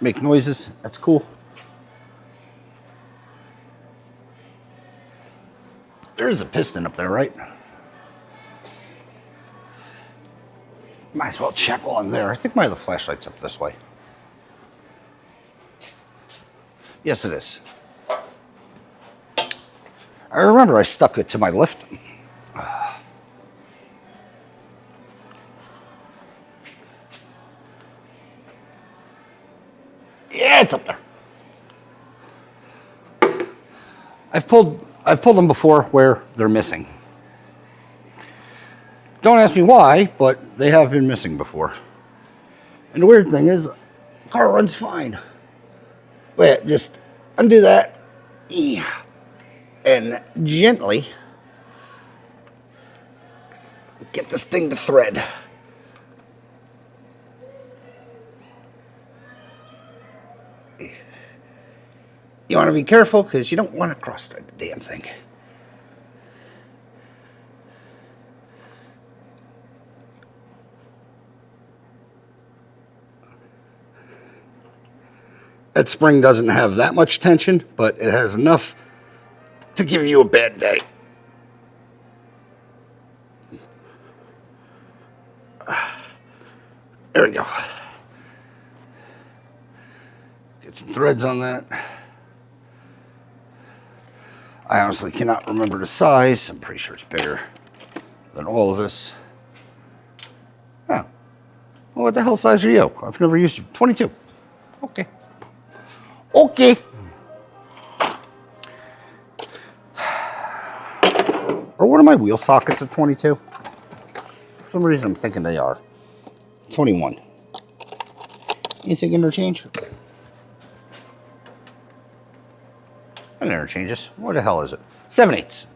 Make noises, that's cool. There's a piston up there, right? Might as well check while I'm there. I think my other flashlight's up this way. Yes, it is. I remember I stuck it to my lift. Yeah, it's up there. I've pulled them before where they're missing. Don't ask me why, but they have been missing before. And the weird thing is, the car runs fine. Wait, just undo that. Yeah. And gently get this thing to thread. You want to be careful because you don't want to cross thread the damn thing. That spring doesn't have that much tension, but it has enough to give you a bad day. There we go. Get some threads on that. I honestly cannot remember the size. I'm pretty sure it's bigger than all of this. Oh. Well, what the hell size are you? I've never used it. 22. Okay. Okay. Or what are my wheel sockets at 22? For some reason I'm thinking they are. 21. You think interchange? That never changes. What the hell is it? 7/8.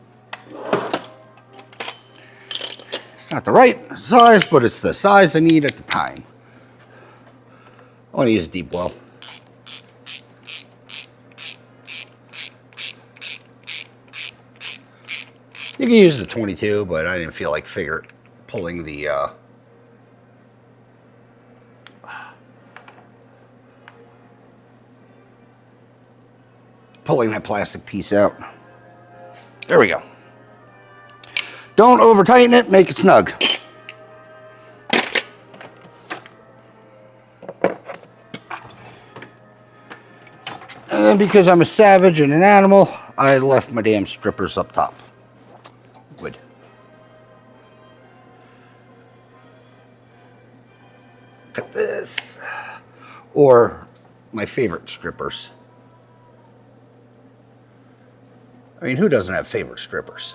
It's not the right size, but it's the size I need at the time. I want to use a deep well. You can use the 22, but I didn't feel like pulling the pulling that plastic piece out. There we go. Don't over tighten it, make it snug. And then because I'm a savage and an animal, I left my damn strippers up top. Good. Cut this. Or my favorite strippers. I mean, who doesn't have favorite strippers?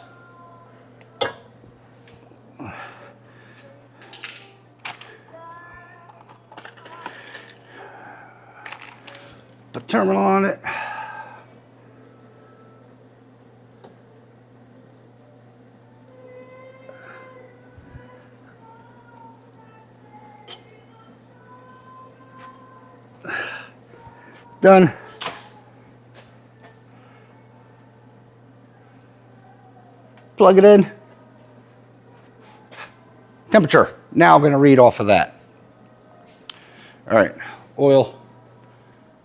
Put terminal on it. Done. Plug it in. Temperature. Now I'm going to read off of that. All right. Oil.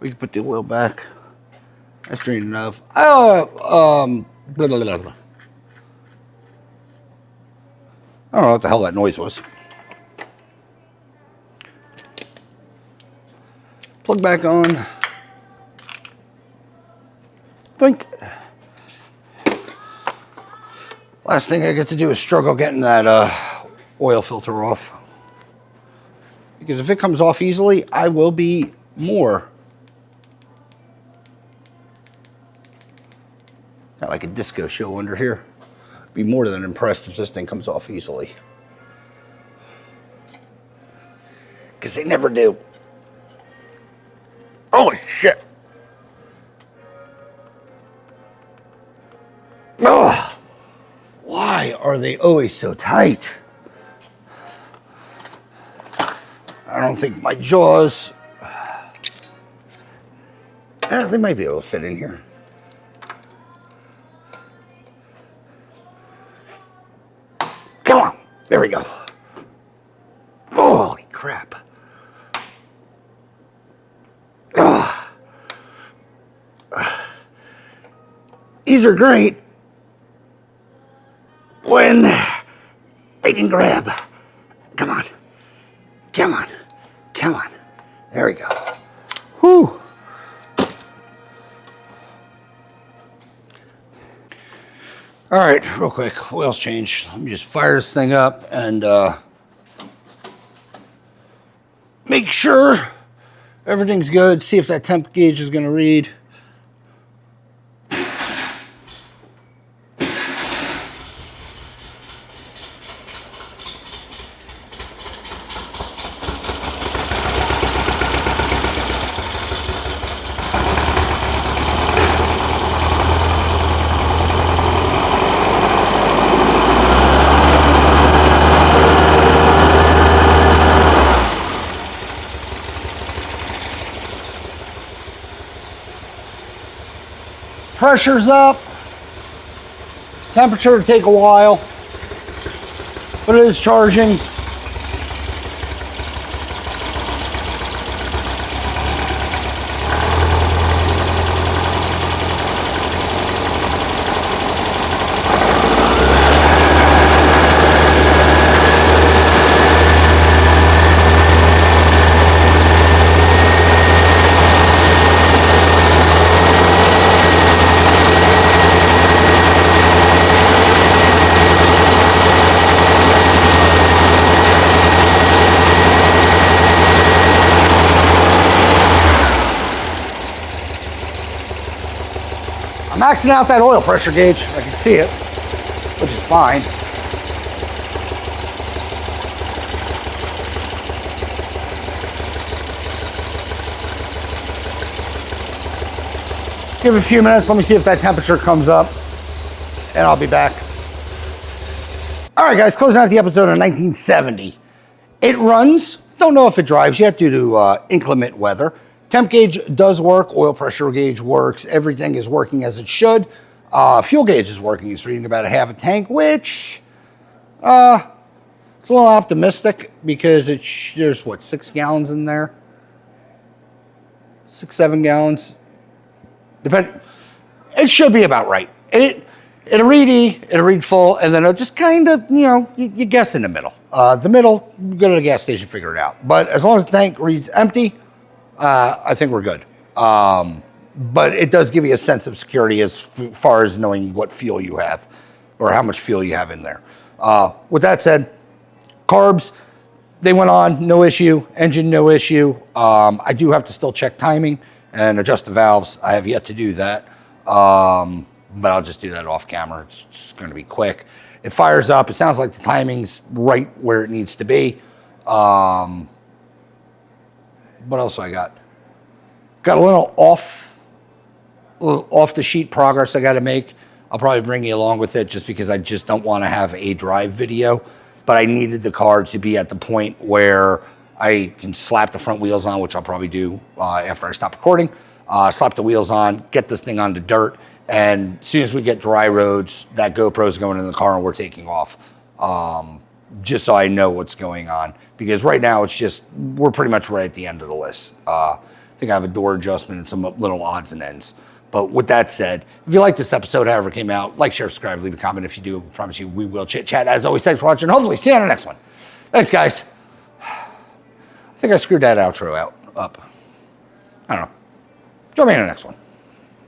We can put the oil back. That's green enough. Blah, blah, blah, blah. I don't know what the hell that noise was. Plug back on. Think. Last thing I get to do is struggle getting that oil filter off. Because if it comes off easily, I will be more. Got like a disco show under here. Be more than impressed if this thing comes off easily. Because they never do. Holy shit. Oh, why are they always so tight? I don't think my jaws, they might be able to fit in here. Come on, there we go. Holy crap. These are great when they can grab. Come on, come on, come on. There we go. Whew. All right, real quick, oil's changed. Let me just fire this thing up and make sure everything's good. See if that temp gauge is going to read. Pressure's up. Temperature will take a while, but it is charging. I'm maxing out that oil pressure gauge. I can see it, which is fine. Give it a few minutes. Let me see if that temperature comes up, and I'll be back. All right, guys, closing out the episode of 1970. It runs. Don't know if it drives yet due to inclement weather. Temp gauge does work, oil pressure gauge works, everything is working as it should. Fuel gauge is working, it's reading about a half a tank, which it's a little optimistic because there's what, 6 gallons in there? 6, 7 gallons. It should be about right. It'll read E, it'll read full, and then it'll just kind of, you guess in the middle. The middle, go to the gas station, figure it out. But as long as the tank reads empty, I think we're good. But it does give you a sense of security as far as knowing what fuel you have or how much fuel you have in there. With that said, carbs, they went on, no issue. Engine, no issue. I do have to still check timing and adjust the valves. I have yet to do that. But I'll just do that off camera. It's just going to be quick. It fires up. It sounds like the timing's right where it needs to be. What else I got? Got a little off the sheet progress I got to make. I'll probably bring you along with it just because I just don't want to have a drive video. But I needed the car to be at the point where I can slap the front wheels on, which I'll probably do after I stop recording. Slap the wheels on, get this thing onto dirt, and as soon as we get dry roads, that GoPro's going in the car and we're taking off. Just so I know what's going on. Because right now it's just, we're pretty much right at the end of the list. I think I have a door adjustment and some little odds and ends. But with that said, if you like this episode, however it came out, like, share, subscribe, leave a comment if you do. I promise you we will chit chat. As always, thanks for watching. Hopefully see you on the next one. Thanks, guys. I think I screwed that outro up. I don't know. Join me in the next one.